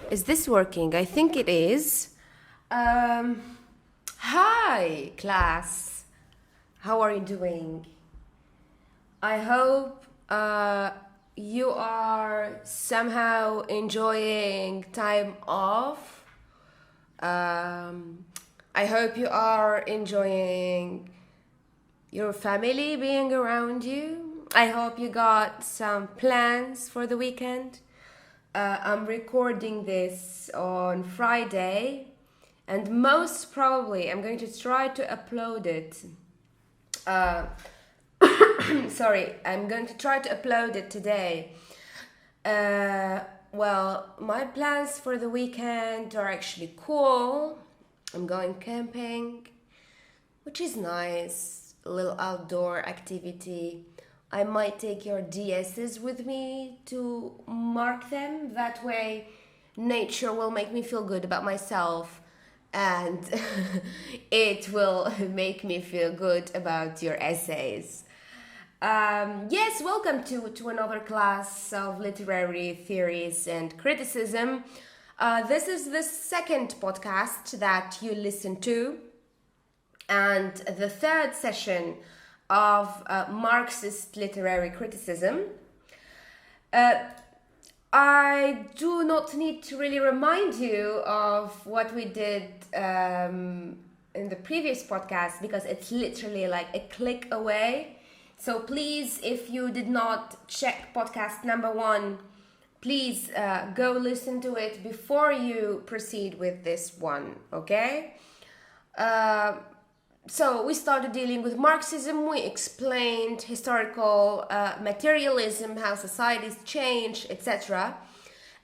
Is this working? I think it is. Hi, class. How are you doing? I hope you are somehow enjoying time off. I hope you are enjoying your family being around you. I hope you got some plans for the weekend. I'm recording this on Friday, and most probably I'm going to try to upload it. Sorry, I'm going to try to upload it today. Well, my plans for the weekend are actually cool. I'm going camping, which is nice, a little outdoor activity. I might take your DSs with me to mark them. That way, nature will make me feel good about myself, and it will make me feel good about your essays. Yes, welcome to another class of literary theories and criticism. This is the second podcast that you listen to, and the third session of Marxist Literary Criticism. I do not need to really remind you of what we did in the previous podcast, because it's literally like a click away. So please, if you did not check podcast number 1, please go listen to it before you proceed with this one, okay? So we started dealing with Marxism. We explained historical materialism, how societies change, etc.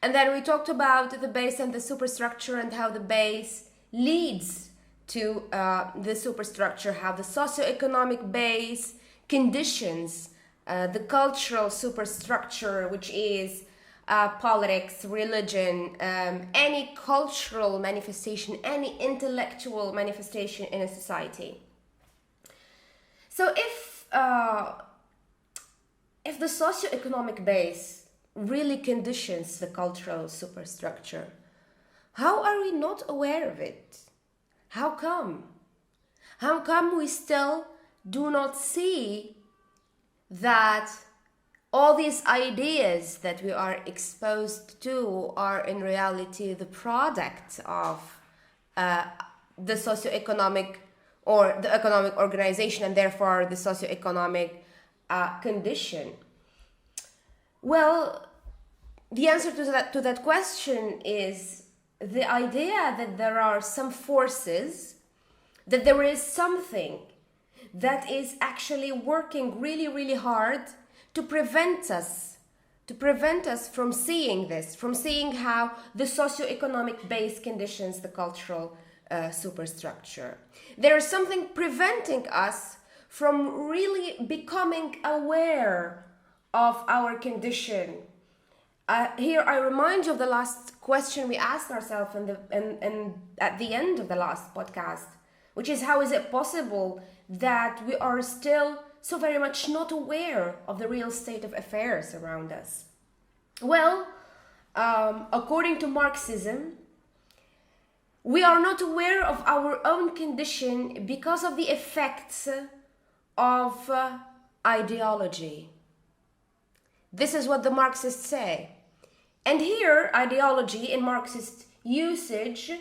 And then we talked about the base and the superstructure, and how the base leads to the superstructure, how the socioeconomic base conditions the cultural superstructure, which is politics, religion, any cultural manifestation, any intellectual manifestation in a society. So if the socioeconomic base really conditions the cultural superstructure, how are we not aware of it? How come? How come we still do not see that all these ideas that we are exposed to are in reality the product of the socioeconomic or the economic organization, and therefore the socioeconomic condition? Well, the answer to that question is the idea that there are some forces, that there is something that is actually working really, really hard to prevent us from seeing this, from seeing how the socioeconomic base conditions the cultural superstructure. There is something preventing us from really becoming aware of our condition. Here I remind you of the last question we asked ourselves and at the end of the last podcast, which is, how is it possible that we are still so very much not aware of the real state of affairs around us? Well, according to Marxism, we are not aware of our own condition because of the effects of ideology. This is what the Marxists say. And here, ideology in Marxist usage,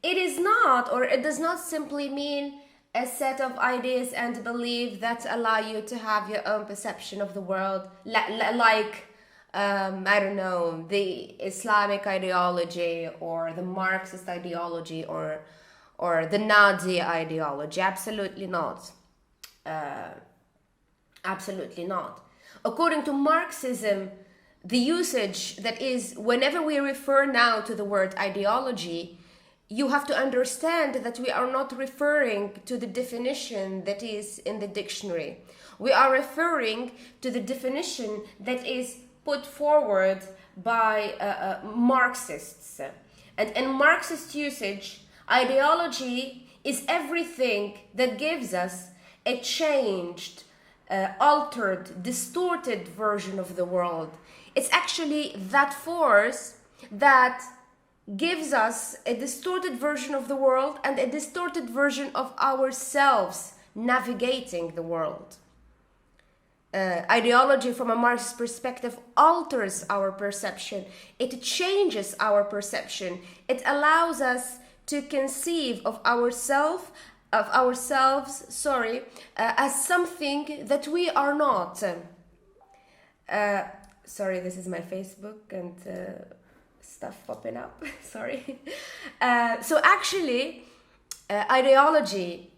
it is not, or it does not simply mean a set of ideas and beliefs that allow you to have your own perception of the world, like, I don't know, the Islamic ideology or the Marxist ideology or the Nazi ideology. Absolutely not. Absolutely not. According to Marxism, the usage that is, whenever we refer now to the word ideology, you have to understand that we are not referring to the definition that is in the dictionary. We are referring to the definition that is put forward by Marxists. And in Marxist usage, ideology is everything that gives us a changed, altered, distorted version of the world. It's actually that force that gives us a distorted version of the world and a distorted version of ourselves navigating the world. Ideology from a Marxist perspective alters our perception. It changes our perception. It allows us to conceive of ourselves, as something that we are not. Sorry, this is my Facebook and stuff popping up. Sorry. So actually, ideology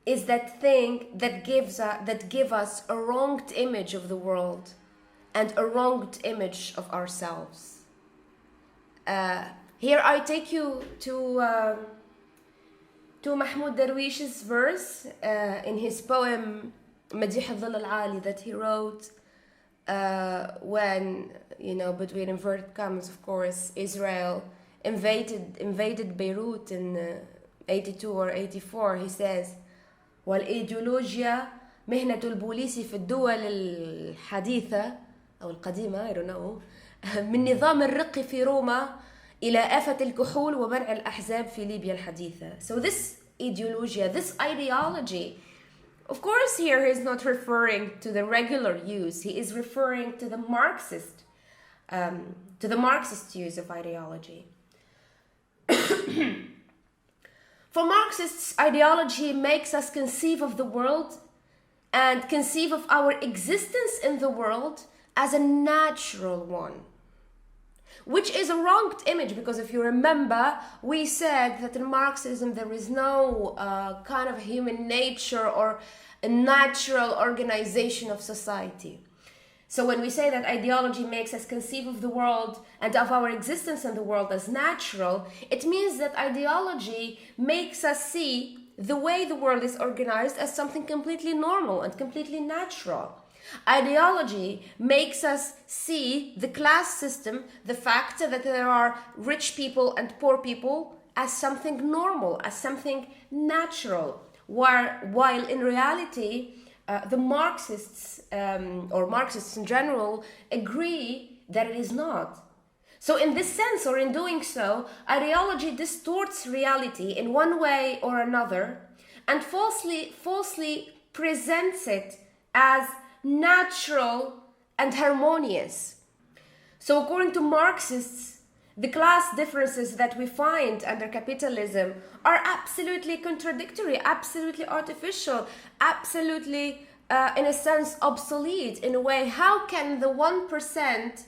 is that thing that gives us a wronged image of the world and a wronged image of ourselves. Here I take you to Mahmoud Darwish's verse in his poem مديح الظل العالي that he wrote when, between inverted commas, of course, Israel invaded Beirut in 82 or 84. He says, والإيديولوجيا مهنة البوليس في الدول الحديثة أو القديمة, I don't know, من نظام الرق في روما إلى آفة الكحول ومنع الأحزاب في ليبيا الحديثة. So this ideology, of course, here he's not referring to the regular use. He is referring to the Marxist use of ideology. For Marxists, ideology makes us conceive of the world and conceive of our existence in the world as a natural one, which is a wronged image, because if you remember, we said that in Marxism there is no kind of human nature or a natural organization of society. So when we say that ideology makes us conceive of the world and of our existence in the world as natural, it means that ideology makes us see the way the world is organized as something completely normal and completely natural. Ideology makes us see the class system, the fact that there are rich people and poor people, as something normal, as something natural, while in reality, the Marxists, or Marxists in general, agree that it is not. So in this sense, or in doing so, ideology distorts reality in one way or another and falsely presents it as natural and harmonious. So according to Marxists, the class differences that we find under capitalism are absolutely contradictory, absolutely artificial, absolutely, in a sense, obsolete. In a way, how can the 1%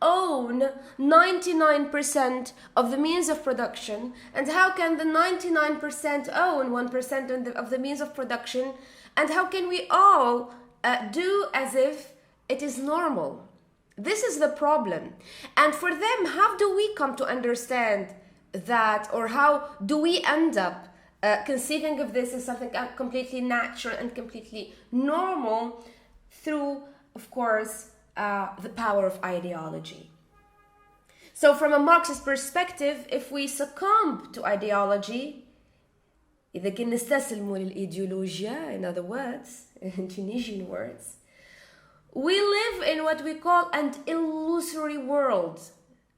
own 99% of the means of production, and how can the 99% own 1% of the means of production, and how can we all do as if it is normal? This is the problem. And for them, how do we come to understand that, or how do we end up conceiving of this as something completely natural and completely normal through, of course, the power of ideology? So from a Marxist perspective, if we succumb to ideology, إذا كنا نستسلموا للإيديولوجيا, in other words, in Tunisian words, we live in what we call an illusory world,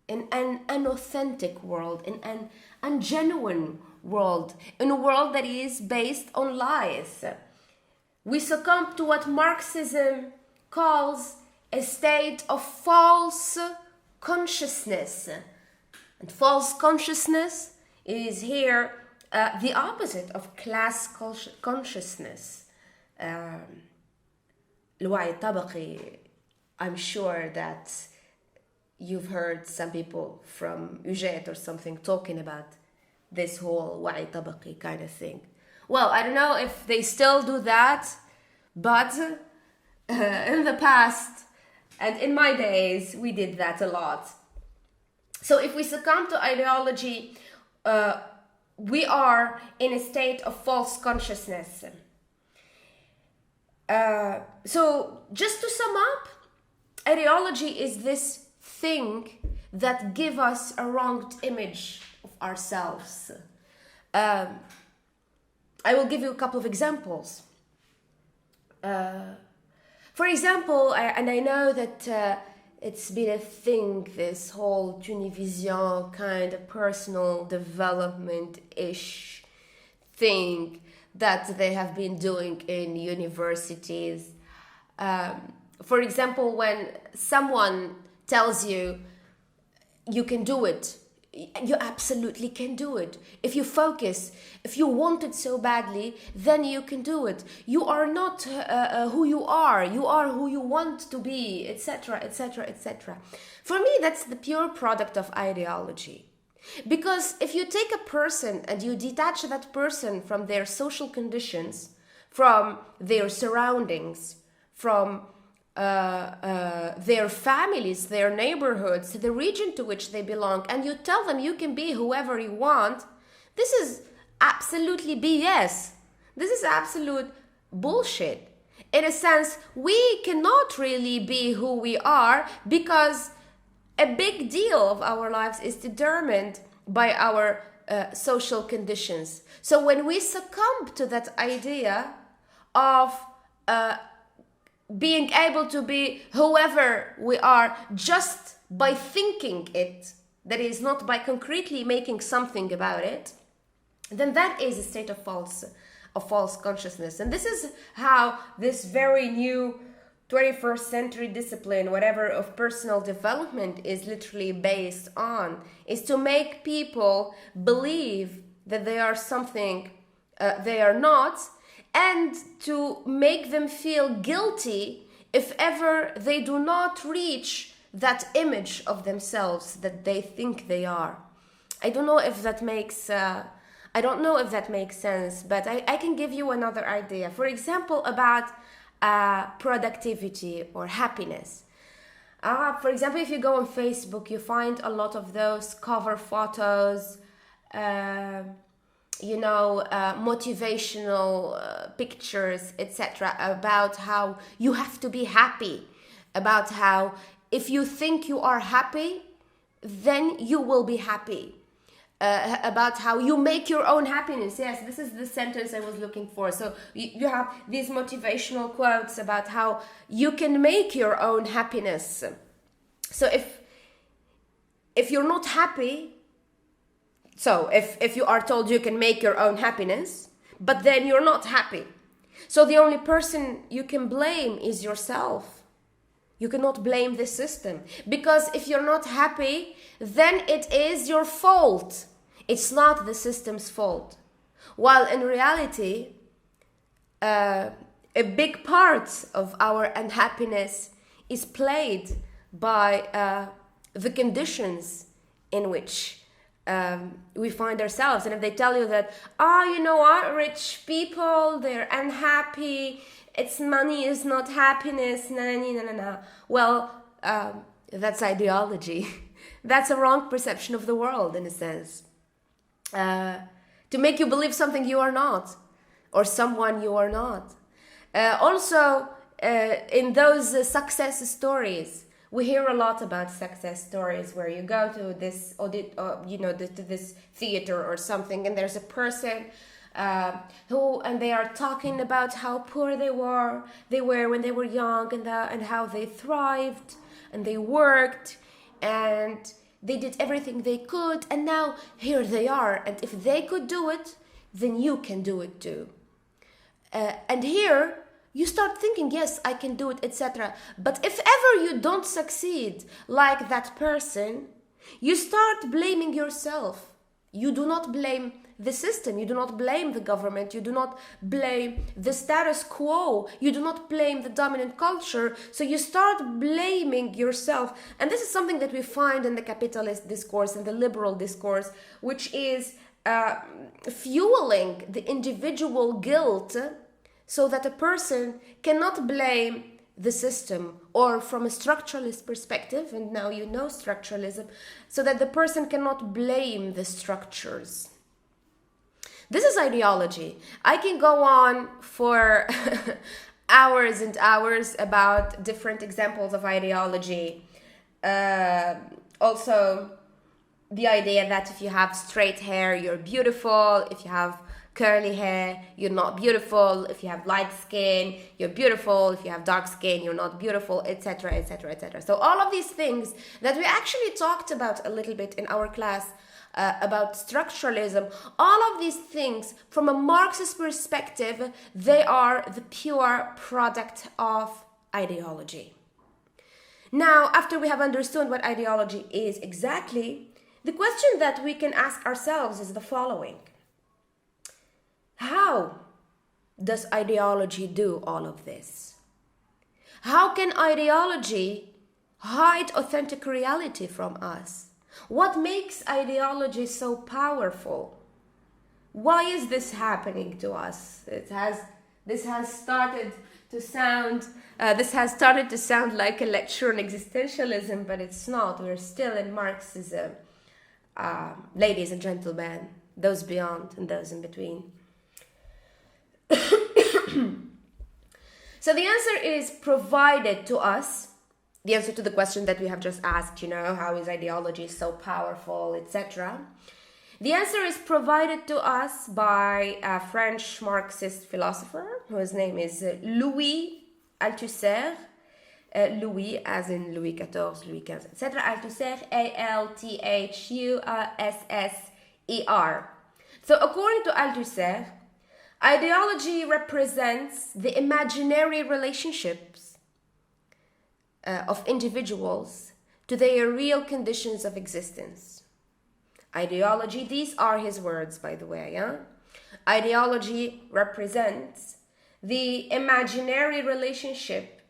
in an unauthentic world, in an ungenuine world, in a world that is based on lies. We succumb to what Marxism calls a state of false consciousness. And false consciousness is here the opposite of class consciousness. الوعي الطبقي, I'm sure that you've heard some people from UJET or something talking about this whole وعي طبقي kind of thing. Well, I don't know if they still do that, but in the past and in my days, we did that a lot. So if we succumb to ideology, we are in a state of false consciousness. So just to sum up, ideology is this thing that gives us a wronged image of ourselves. I will give you a couple of examples. For example, and I know that it's been a thing, this whole Tunisian kind of personal development-ish thing that they have been doing in universities. For example, when someone tells you, you can do it, you absolutely can do it. If you focus, if you want it so badly, then you can do it. You are not who you are who you want to be, etc., etc., etc. For me, that's the pure product of ideology. Because if you take a person and you detach that person from their social conditions, from their surroundings, from their families, their neighborhoods, the region to which they belong, and you tell them you can be whoever you want, this is absolutely BS. This is absolute bullshit. In a sense, we cannot really be who we are because a big deal of our lives is determined by our social conditions. So when we succumb to that idea of being able to be whoever we are just by thinking it, that is, not by concretely making something about it, then that is a state of false consciousness. And this is how this very new 21st century discipline, whatever, of personal development is literally based on, is to make people believe that they are something they are not, and to make them feel guilty if ever they do not reach that image of themselves that they think they are. I don't know if that makes sense, but I can give you another idea. For example, about productivity or happiness. For example, if you go on Facebook, you find a lot of those cover photos, motivational pictures, etc., about how you have to be happy, about how if you think you are happy, then you will be happy. About how you make your own happiness. Yes, this is the sentence I was looking for. So you have these motivational quotes about how you can make your own happiness. So if you're not happy, so if you are told you can make your own happiness, but then you're not happy, so the only person you can blame is yourself. You cannot blame the system, because if you're not happy, then it is your fault. It's not the system's fault. While in reality, a big part of our unhappiness is played by the conditions in which we find ourselves. And if they tell you that, you know what, rich people, they're unhappy, it's money is not happiness, well, that's ideology. That's a wrong perception of the world, in a sense. To make you believe something you are not, or someone you are not. Also, in those success stories, we hear a lot about success stories where you go to this to this theater or something, and there's a person and they are talking about how poor they were when they were young, and how they thrived and they worked and they did everything they could, and now here they are, and if they could do it, then you can do it too. And here you start thinking, yes, I can do it, etc. But if ever you don't succeed like that person, you start blaming yourself. You do not blame the system, you do not blame the government, you do not blame the status quo, you do not blame the dominant culture, so you start blaming yourself. And this is something that we find in the capitalist discourse and the liberal discourse, which is fueling the individual guilt, so that a person cannot blame the system, or from a structuralist perspective, and now you know structuralism, so that the person cannot blame the structures. This is ideology. I can go on for hours and hours about different examples of ideology. Also, the idea that if you have straight hair, you're beautiful. If you have curly hair, you're not beautiful. If you have light skin, you're beautiful. If you have dark skin, you're not beautiful, etc., etc., etc. So all of these things that we actually talked about a little bit in our class about structuralism, all of these things from a Marxist perspective, they are the pure product of ideology. Now, after we have understood what ideology is exactly, the question that we can ask ourselves is the following. How does ideology do all of this? How can ideology hide authentic reality from us? What makes ideology so powerful? Why is this happening to us? This has started to sound like a lecture on existentialism, but it's not. We're still in Marxism, ladies and gentlemen, those beyond and those in between. So the answer is provided to us. The answer to the question that we have just asked, how is ideology so powerful, etc. The answer is provided to us by a French Marxist philosopher whose name is Louis Althusser. Louis, as in Louis XIV, Louis XV, etc. Althusser, Althusser. So according to Althusser, ideology represents the imaginary relationships of individuals to their real conditions of existence. Ideology, these are his words, by the way. Ideology represents the imaginary relationship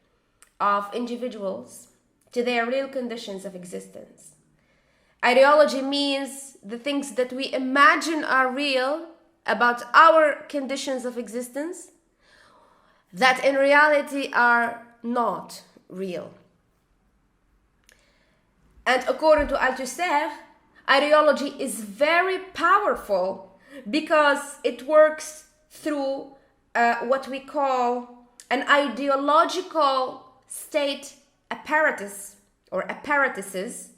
of individuals to their real conditions of existence. Ideology means the things that we imagine are real about our conditions of existence that in reality are not real. And according to Althusser, ideology is very powerful because it works through what we call an ideological state apparatus or apparatuses,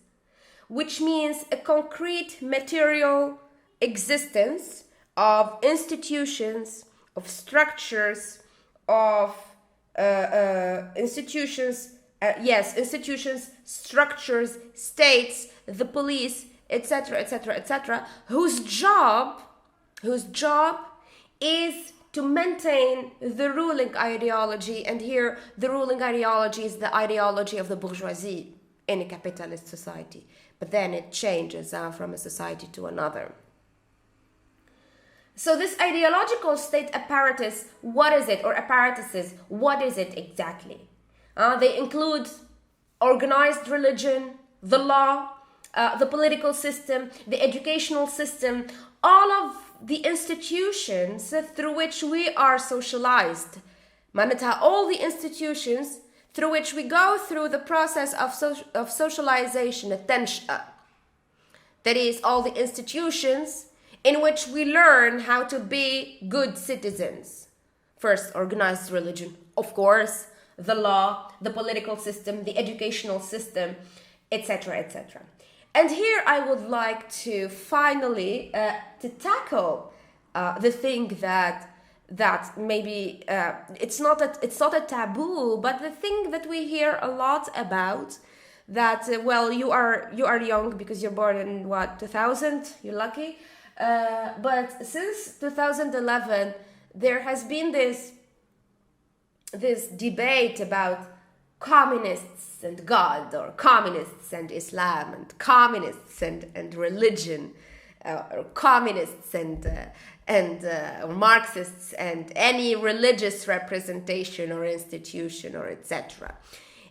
which means a concrete material existence of institutions, of structures, of institutions, structures, states, the police, etc., etc., etc., whose job is to maintain the ruling ideology. And here, the ruling ideology is the ideology of the bourgeoisie in a capitalist society. But then it changes from a society to another. So this ideological state apparatus, what is it? Or apparatuses, what is it exactly? They include organized religion, the law, the political system, the educational system, all of the institutions through which we are socialized. معناتها all the institutions through which we go through the process of socialization, التنشئة. That is, all the institutions in which we learn how to be good citizens. First, organized religion, of course, the law, the political system, the educational system, etc., etc. And here I would like to finally to tackle the thing that maybe it's not a taboo, but the thing that we hear a lot about. That well, you are young because you're born in 2000. You're lucky, but since 2011, there has been this debate about communists and God, or communists and Islam, and communists and religion, or communists and Marxists and any religious representation or institution or etc.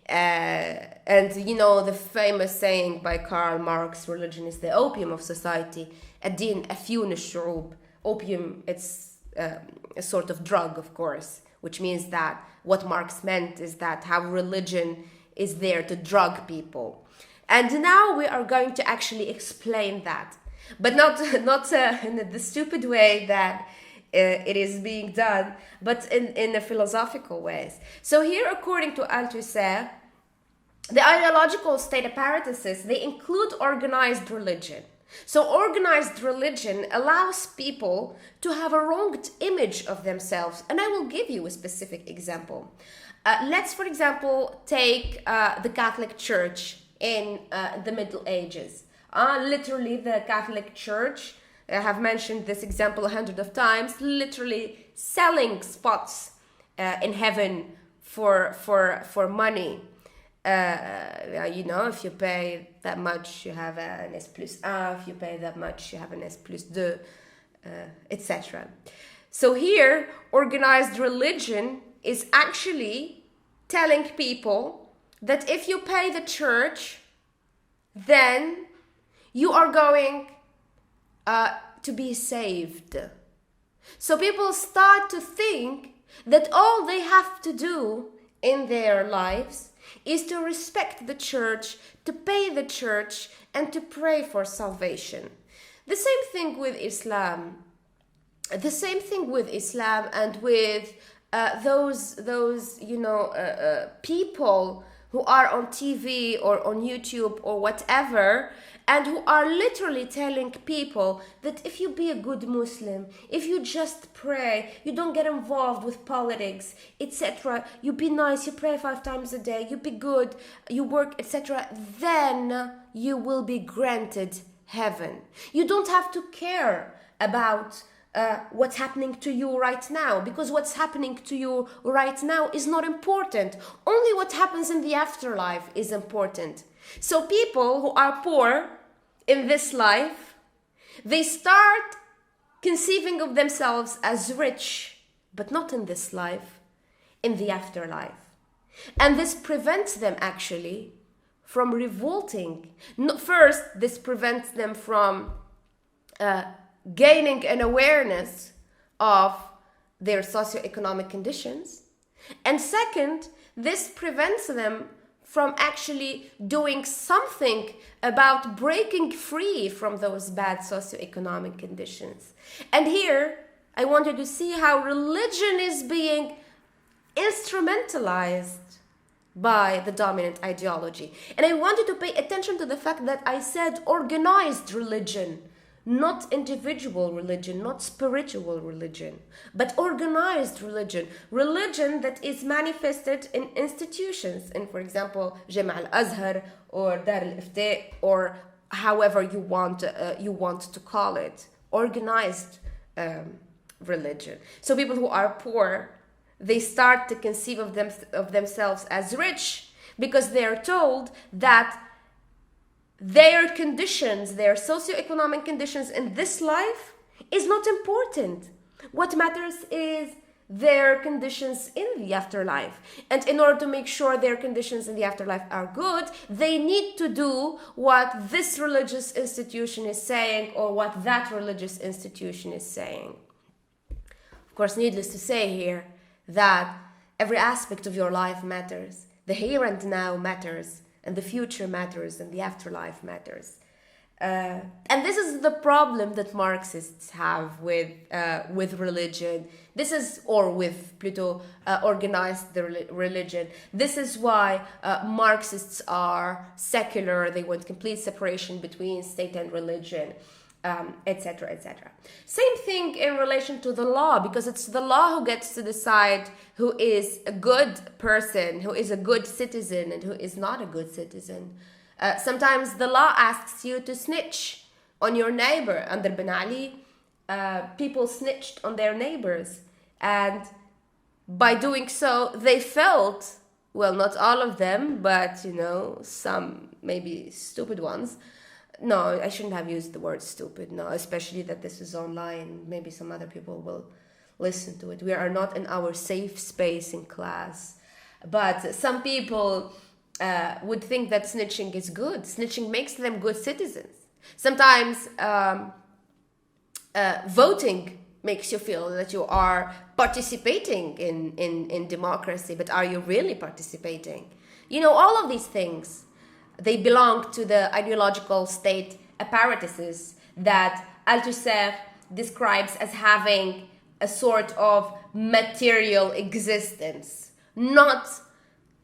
And the famous saying by Karl Marx, religion is the opium of society. الدين أفيون الشعوب. Opium, it's a sort of drug, of course, which means that what Marx meant is that how religion is there to drug people. And now we are going to actually explain that, but not in the stupid way that it is being done, but in a philosophical ways. So here, according to Althusser, the ideological state apparatuses, they include organized religion. So organized religion allows people to have a wrong image of themselves. And I will give you a specific example. Let's, for example, take the Catholic Church in the Middle Ages. Literally, the Catholic Church, I have mentioned this example 100 of times, literally selling spots in heaven for money. If you pay that much, you have an S plus 1. If you pay that much, you have an S plus 2, etc. So here, organized religion is actually telling people that if you pay the church, then you are going to be saved. So people start to think that all they have to do in their lives is to respect the church, to pay the church, and to pray for salvation. The same thing with Islam. The same thing with Islam and with those people who are on TV or on YouTube or whatever, and who are literally telling people that if you be a good Muslim, if you just pray, you don't get involved with politics, etc., you be nice, you pray 5 times a day, you be good, you work, etc., then you will be granted heaven. You don't have to care about what's happening to you right now, because what's happening to you right now is not important. Only what happens in the afterlife is important. So people who are poor in this life, they start conceiving of themselves as rich, but not in this life, in the afterlife. And this prevents them actually from revolting. First, this prevents them from gaining an awareness of their socioeconomic conditions. And second, this prevents them from actually doing something about breaking free from those bad socioeconomic conditions. And here, I wanted to see how religion is being instrumentalized by the dominant ideology. And I wanted to pay attention to the fact that I said organized religion, not individual religion, not spiritual religion, but organized religion. Religion that is manifested in institutions, in, for example, Jama' al-Azhar or Dar al-Ifta, or however you want to call it. Organized religion. So people who are poor, they start to conceive of themselves as rich because they are told that their conditions, their socioeconomic conditions in this life is not important. What matters is their conditions in the afterlife. And in order to make sure their conditions in the afterlife are good, they need to do what this religious institution is saying or what that religious institution is saying. Of course, needless to say here that every aspect of your life matters. The here and now matters. And the future matters, and the afterlife matters. And this is the problem that Marxists have with religion. This is, or with Pluto, organized religion. This is why Marxists are secular. They want complete separation between state and religion, etc., etc. Same thing in relation to the law, because it's the law who gets to decide who is a good person, who is a good citizen, and who is not a good citizen. Sometimes the law asks you to snitch on your neighbor. Under Ben Ali, people snitched on their neighbors, and by doing so, they felt, well, not all of them, but some maybe stupid ones. No, I shouldn't have used the word stupid. No, especially that this is online. Maybe some other people will listen to it. We are not in our safe space in class. But some people would think that snitching is good. Snitching makes them good citizens. Sometimes voting makes you feel that you are participating in democracy. But are you really participating? All of these things, they belong to the ideological state apparatuses that Althusser describes as having a sort of material existence, not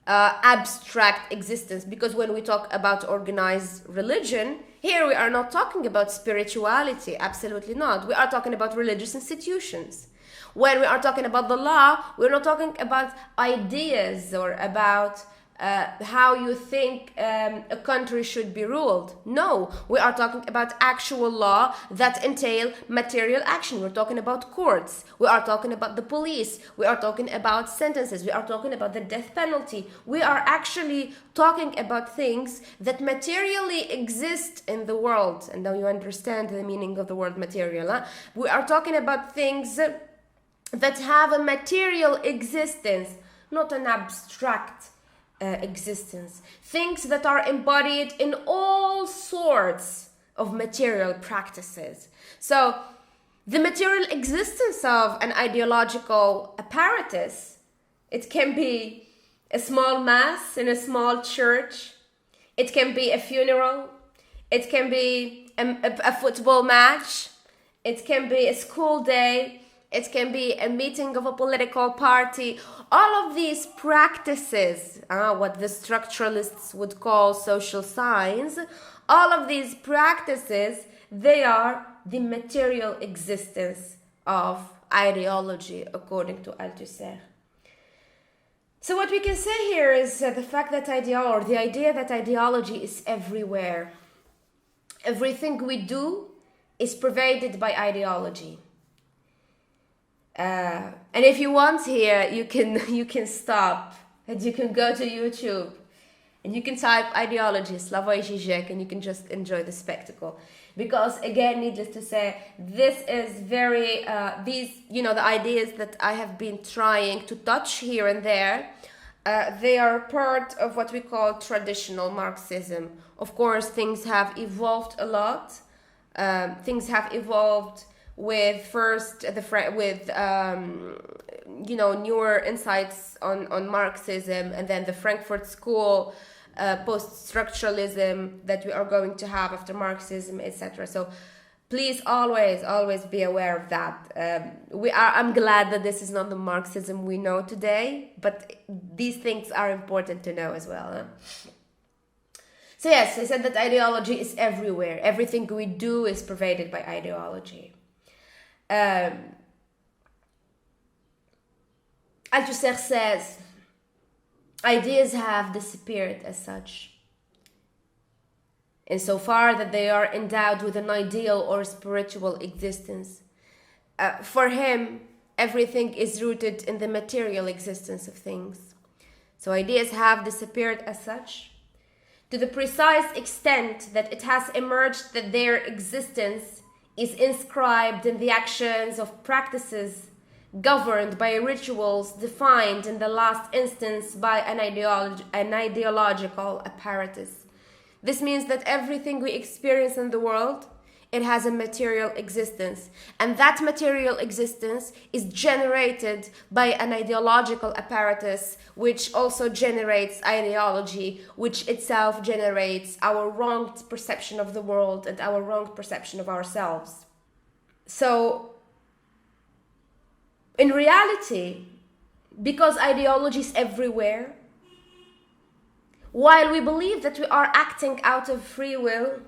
abstract existence. Because when we talk about organized religion, Here we are not talking about spirituality, absolutely not. We are talking about religious institutions. When we are talking about the law, we're not talking about ideas or about how you think a country should be ruled. No, we are talking about actual law that entail material action. We're talking about courts. We are talking about the police. We are talking about sentences. We are talking about the death penalty. We are actually talking about things that materially exist in the world. And now you understand the meaning of the word material. Huh? We are talking about things that have a material existence, not an abstract existence. Things that are embodied in all sorts of material practices. So the material existence of an ideological apparatus, it can be a small mass in a small church, it can be a funeral, it can be a football match, it can be a school day, it can be a meeting of a political party. All of these practices, what the structuralists would call social science, all of these practices, they are the material existence of ideology, according to Althusser. So what we can say here is the fact that the idea that ideology is everywhere. Everything we do is pervaded by ideology. And if you want here, you can stop and you can go to YouTube and you can type ideology, Slavoj Žižek, and you can just enjoy the spectacle. Because again, needless to say, this is very, the ideas that I have been trying to touch here and there, they are part of what we call traditional Marxism. Of course, things have evolved a lot. Things have evolved with newer insights on Marxism, and then the Frankfurt School, post-structuralism that we are going to have after Marxism, etc. So please always be aware of that. I'm glad that this is not the Marxism we know today, but these things are important to know as well. Huh? So yes, I said that ideology is everywhere. Everything we do is pervaded by ideology. Althusser says, ideas have disappeared as such, insofar that they are endowed with an ideal or spiritual existence. For him, everything is rooted in the material existence of things. So ideas have disappeared as such, to the precise extent that it has emerged that their existence is inscribed in the actions of practices governed by rituals defined in the last instance by an ideological apparatus. This means that everything we experience in the world, it has a material existence, and that material existence is generated by an ideological apparatus, which also generates ideology, which itself generates our wrong perception of the world and our wrong perception of ourselves. So, in reality, because ideology is everywhere, while we believe that we are acting out of free will,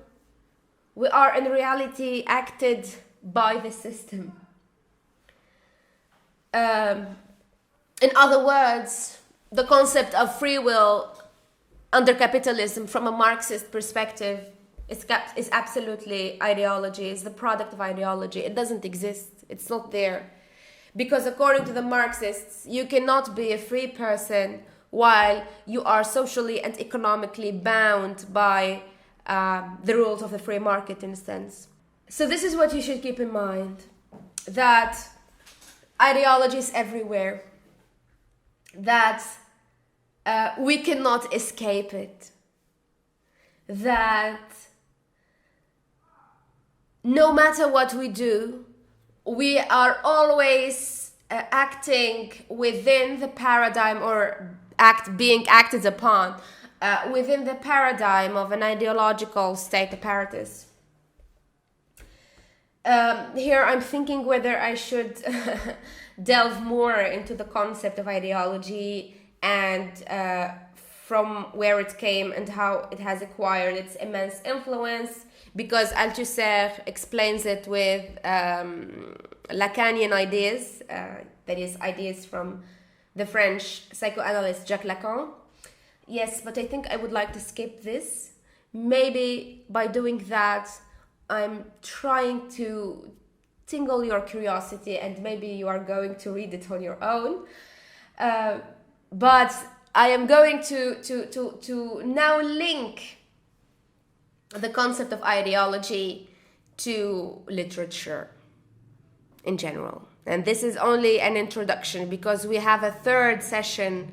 we are in reality acted by the system. In other words, the concept of free will under capitalism from a Marxist perspective is absolutely ideology. It's the product of ideology. It doesn't exist. It's not there. Because according to the Marxists, you cannot be a free person while you are socially and economically bound by the rules of the free market, in a sense. So this is what you should keep in mind, that ideology is everywhere, that we cannot escape it, that no matter what we do, we are always acting within the paradigm or being acted upon within the paradigm of an ideological state apparatus. Here I'm thinking whether I should delve more into the concept of ideology and from where it came and how it has acquired its immense influence, because Althusser explains it with Lacanian ideas, that is, ideas from the French psychoanalyst Jacques Lacan. Yes, but I think I would like to skip this. Maybe by doing that, I'm trying to tingle your curiosity, and maybe you are going to read it on your own. But I am going to now link the concept of ideology to literature in general. And this is only an introduction, because we have a third session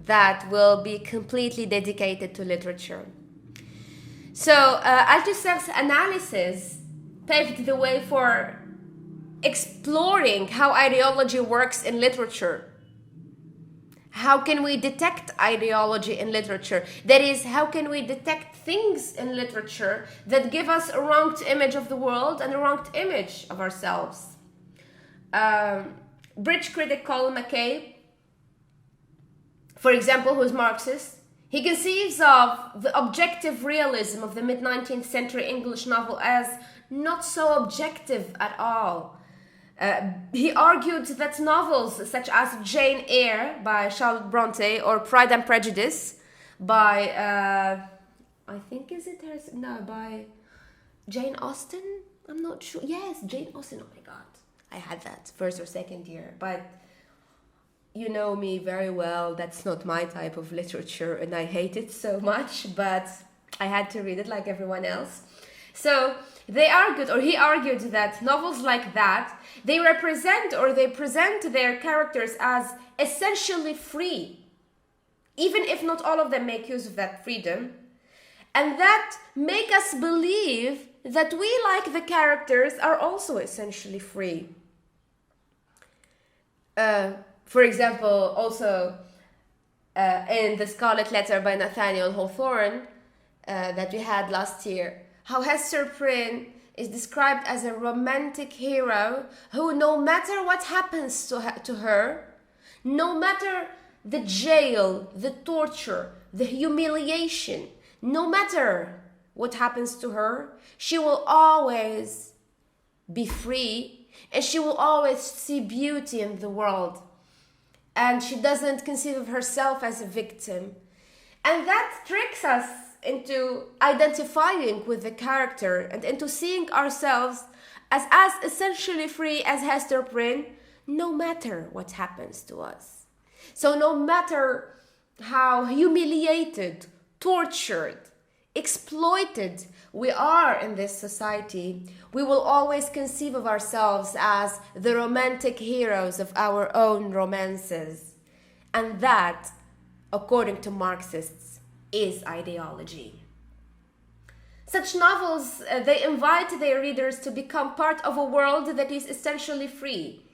that will be completely dedicated to literature. So Althusser's analysis paved the way for exploring how ideology works in literature. How can we detect ideology in literature? That is, how can we detect things in literature that give us a wrong image of the world and a wrong image of ourselves? British critic Colin McCabe, for example, who is Marxist, he conceives of the objective realism of the mid-19th century English novel as not so objective at all. He argued that novels such as Jane Eyre by Charlotte Bronte or Pride and Prejudice by, I think, is it hers? No, by Jane Austen? I'm not sure. Yes, Jane Austen. Oh my God. I had that first or second year. But you know me very well. That's not my type of literature and I hate it so much. But I had to read it like everyone else. So they argued, or he argued, that novels like that, they represent or they present their characters as essentially free, even if not all of them make use of that freedom, and that make us believe that we, like the characters, are also essentially free. For example, also in The Scarlet Letter by Nathaniel Hawthorne that we had last year, how Hester Prynne is described as a romantic hero who, no matter what happens to her, no matter the jail, the torture, the humiliation, no matter what happens to her, she will always be free and she will always see beauty in the world. And she doesn't conceive of herself as a victim. And that tricks us into identifying with the character and into seeing ourselves as essentially free as Hester Prynne, no matter what happens to us. So no matter how humiliated, tortured, exploited we are in this society, we will always conceive of ourselves as the romantic heroes of our own romances. And that, according to Marxists, is ideology. Such novels, they invite their readers to become part of a world that is essentially free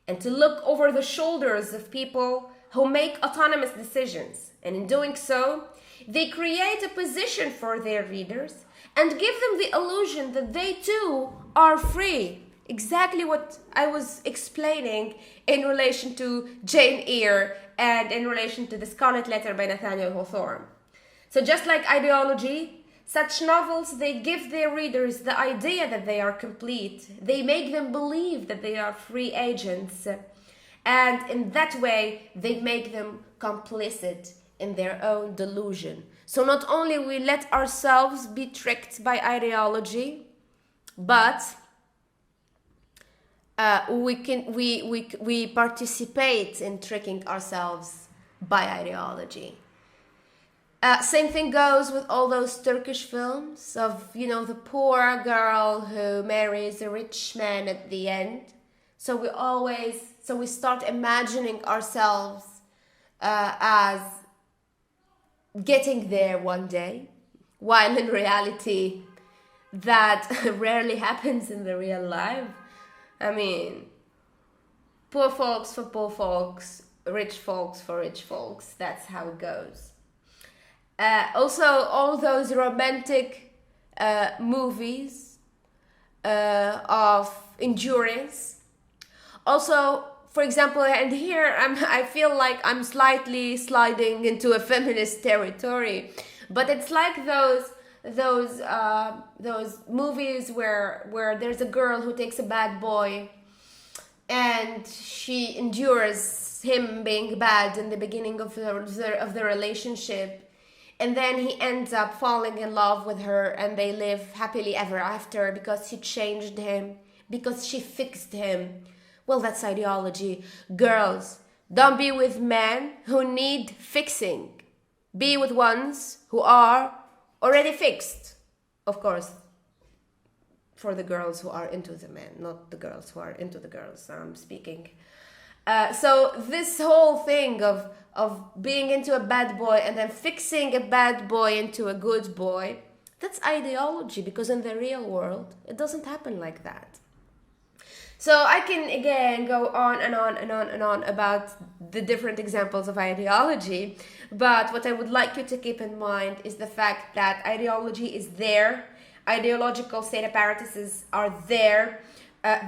and to look over the shoulders of people who make autonomous decisions. And in doing so, they create a position for their readers and give them the illusion that they too are free. Exactly what I was explaining in relation to Jane Eyre and in relation to The Scarlet Letter by Nathaniel Hawthorne. So just like ideology, such novels, they give their readers the idea that they are complete. They make them believe that they are free agents. And in that way, they make them complicit in their own delusion. So not only we let ourselves be tricked by ideology, but we participate in tricking ourselves by ideology. Same thing goes with all those Turkish films of, you know, the poor girl who marries a rich man at the end. So we start imagining ourselves as getting there one day, while in reality that rarely happens in the real life. I mean, poor folks for poor folks, rich folks for rich folks. That's how it goes. Also, all those romantic movies of endurance. Also, for example, and here I feel like I'm slightly sliding into a feminist territory, but it's like those movies where there's a girl who takes a bad boy and she endures him being bad in the beginning of the relationship, and then he ends up falling in love with her and they live happily ever after because she changed him, because she fixed him. Well, that's ideology. Girls, don't be with men who need fixing. Be with ones who are already fixed. Of course, for the girls who are into the men, not the girls who are into the girls, I'm speaking. So this whole thing of being into a bad boy and then fixing a bad boy into a good boy, that's ideology, because in the real world, it doesn't happen like that. So I can again go on and on and on and on about the different examples of ideology, but what I would like you to keep in mind is the fact that ideology is there, ideological state apparatuses are there,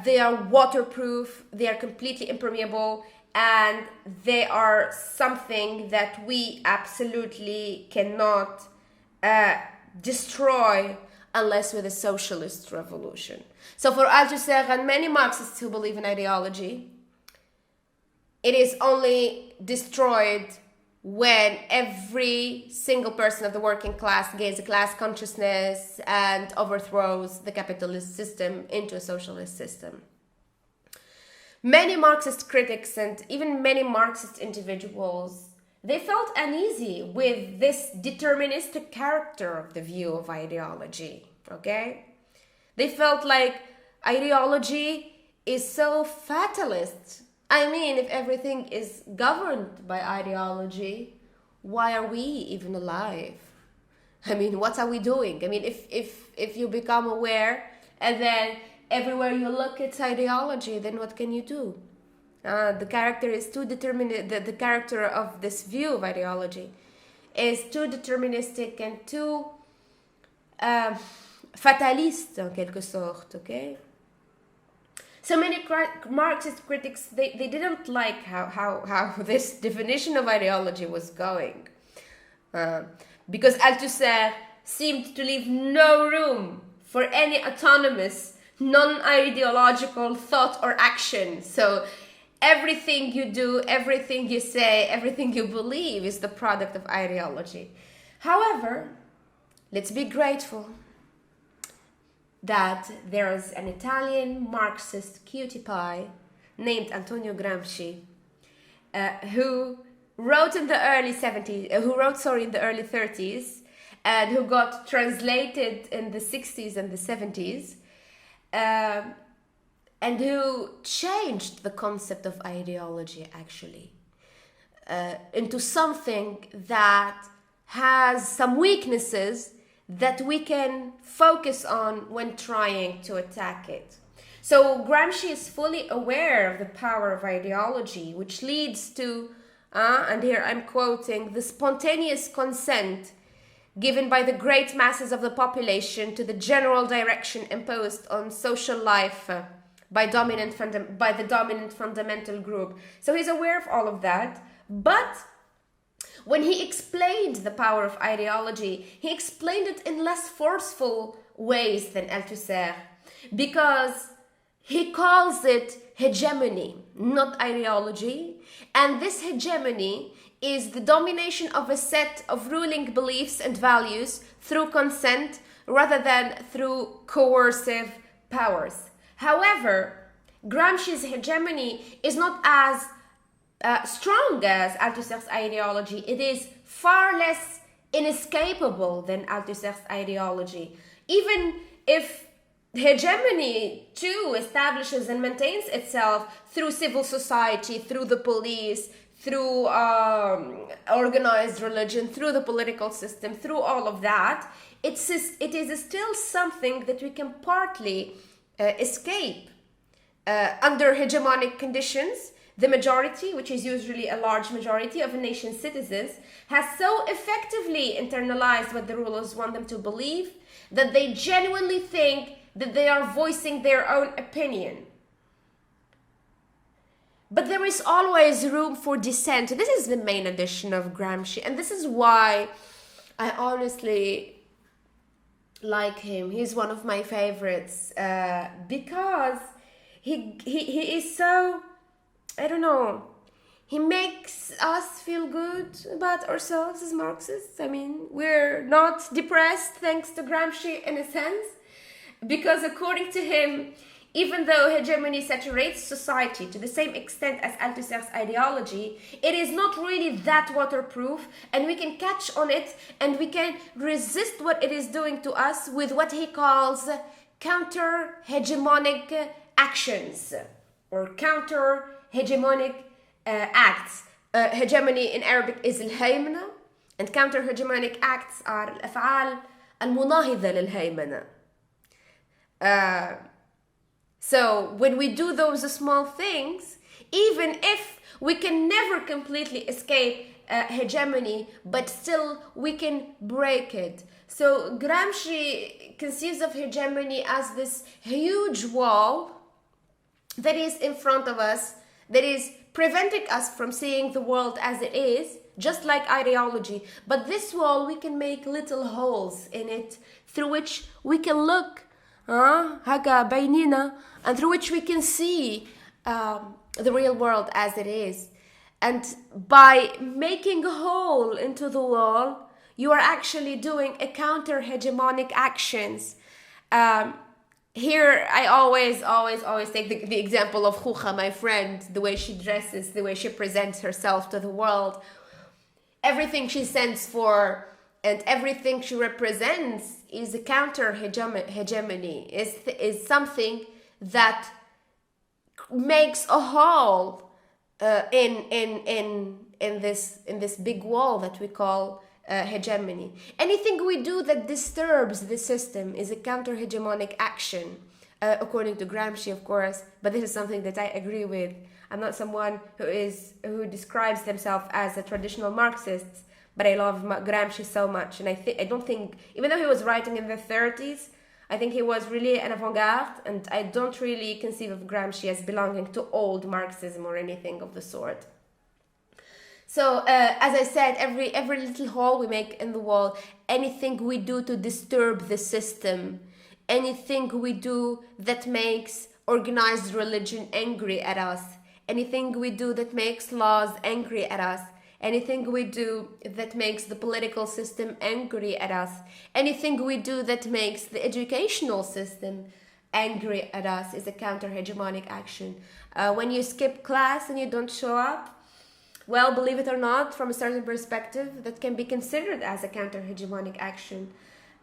they are waterproof, they are completely impermeable, and they are something that we absolutely cannot destroy unless with a socialist revolution. So for Althusser and many Marxists who believe in ideology, it is only destroyed when every single person of the working class gains a class consciousness and overthrows the capitalist system into a socialist system. Many Marxist critics and even many Marxist individuals, they felt uneasy with this deterministic character of the view of ideology, okay? They felt like ideology is so fatalist. I mean, if everything is governed by ideology, why are we even alive? I mean, what are we doing? I mean, if you become aware and then everywhere you look it's ideology, then what can you do? The character is too determined. The character of this view of ideology is too deterministic and too fataliste en quelque sorte, okay? So many Marxist critics, they didn't like how this definition of ideology was going. Because Althusser seemed to leave no room for any autonomous, non-ideological thought or action. So everything you do, everything you say, everything you believe is the product of ideology. However, let's be grateful that there is an Italian Marxist cutie pie named Antonio Gramsci, who wrote in the early 30s, and who got translated in the 60s and the 70s, and who changed the concept of ideology actually into something that has some weaknesses that we can focus on when trying to attack it. So Gramsci is fully aware of the power of ideology, which leads to, and here I'm quoting, the spontaneous consent given by the great masses of the population to the general direction imposed on social life by the dominant fundamental group. So he's aware of all of that, but when he explained the power of ideology, he explained it in less forceful ways than Althusser, because he calls it hegemony, not ideology. And this hegemony is the domination of a set of ruling beliefs and values through consent rather than through coercive powers. However, Gramsci's hegemony is not as strong as Althusser's ideology. It is far less inescapable than Althusser's ideology. Even if hegemony too establishes and maintains itself through civil society, through the police, through organized religion, through the political system, through all of that, it is still something that we can partly escape under hegemonic conditions. The majority, which is usually a large majority of a nation's citizens, has so effectively internalized what the rulers want them to believe that they genuinely think that they are voicing their own opinion. But there is always room for dissent. This is the main addition of Gramsci, and this is why I honestly like him. He's one of my favorites because he is so, I don't know, he makes us feel good about ourselves as Marxists. I mean, we're not depressed thanks to Gramsci in a sense, because according to him, even though hegemony saturates society to the same extent as Althusser's ideology, it is not really that waterproof, and we can catch on it and we can resist what it is doing to us with what he calls counter-hegemonic actions or counter-hegemonic acts. Hegemony in Arabic is الهيمنة, and counter-hegemonic acts are الأفعال المناهضة للهيمنة. So when we do those small things, even if we can never completely escape hegemony, but still we can break it. So Gramsci conceives of hegemony as this huge wall that is in front of us, that is preventing us from seeing the world as it is, just like ideology. But this wall, we can make little holes in it through which we can look, هكا بيننا, and through which we can see the real world as it is. And by making a hole into the wall, you are actually doing a counter-hegemonic actions. Here, I always take the example of Khucha, my friend, the way she dresses, the way she presents herself to the world. Everything she stands for and everything she represents is a counter-hegemony, is something that makes a hole in this big wall that we call hegemony. Anything we do that disturbs the system is a counter-hegemonic action, according to Gramsci, of course. But this is something that I agree with. I'm not someone who describes themselves as a traditional Marxist, but I love Gramsci so much, and I don't think, even though he was writing in the 30s, I think he was really an avant-garde, and I don't really conceive of Gramsci as belonging to old Marxism or anything of the sort. So, as I said, every little hole we make in the wall, anything we do to disturb the system, anything we do that makes organized religion angry at us, anything we do that makes laws angry at us, anything we do that makes the political system angry at us, anything we do that makes the educational system angry at us is a counter-hegemonic action. When you skip class and you don't show up, well, believe it or not, from a certain perspective, that can be considered as a counter-hegemonic action.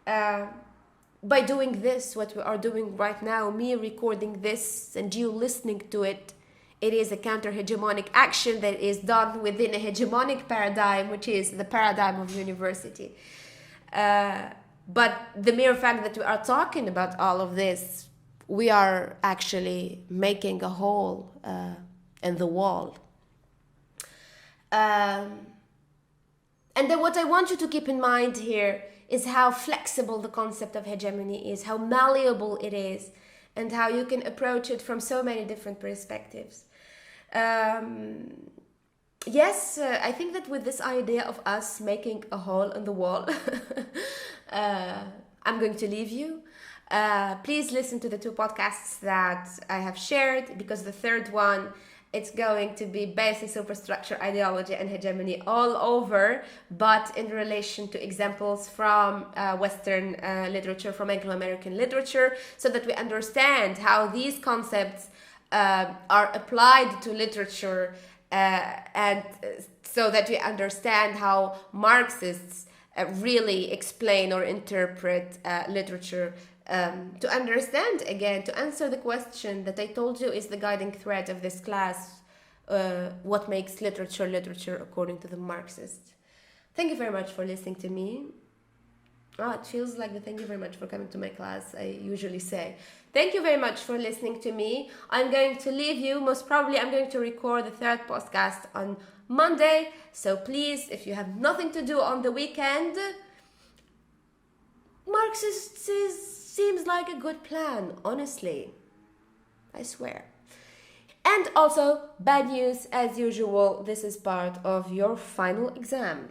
By doing this, what we are doing right now, me recording this and you listening to it, it is a counter-hegemonic action that is done within a hegemonic paradigm, which is the paradigm of university. But the mere fact that we are talking about all of this, we are actually making a hole in the wall. And then what I want you to keep in mind here is how flexible the concept of hegemony is, how malleable it is, and how you can approach it from so many different perspectives. Yes, I think that with this idea of us making a hole in the wall, I'm going to leave you. Please listen to the 2 podcasts that I have shared, because the third one, it's going to be basic superstructure, ideology, and hegemony all over, but in relation to examples from Western literature, from Anglo-American literature, so that we understand how these concepts are applied to literature, and so that we understand how Marxists really explain or interpret literature. To understand, again, to answer the question that I told you is the guiding thread of this class, what makes literature literature according to the Marxists. Thank you very much for listening to me. It feels like the thank you very much for coming to my class, I usually say. Thank you very much for listening to me. I'm going to leave you. Most probably I'm going to record the 3rd podcast on Monday. So please, if you have nothing to do on the weekend, Marxists seems like a good plan, honestly. I swear. And also, bad news, as usual, this is part of your final exam.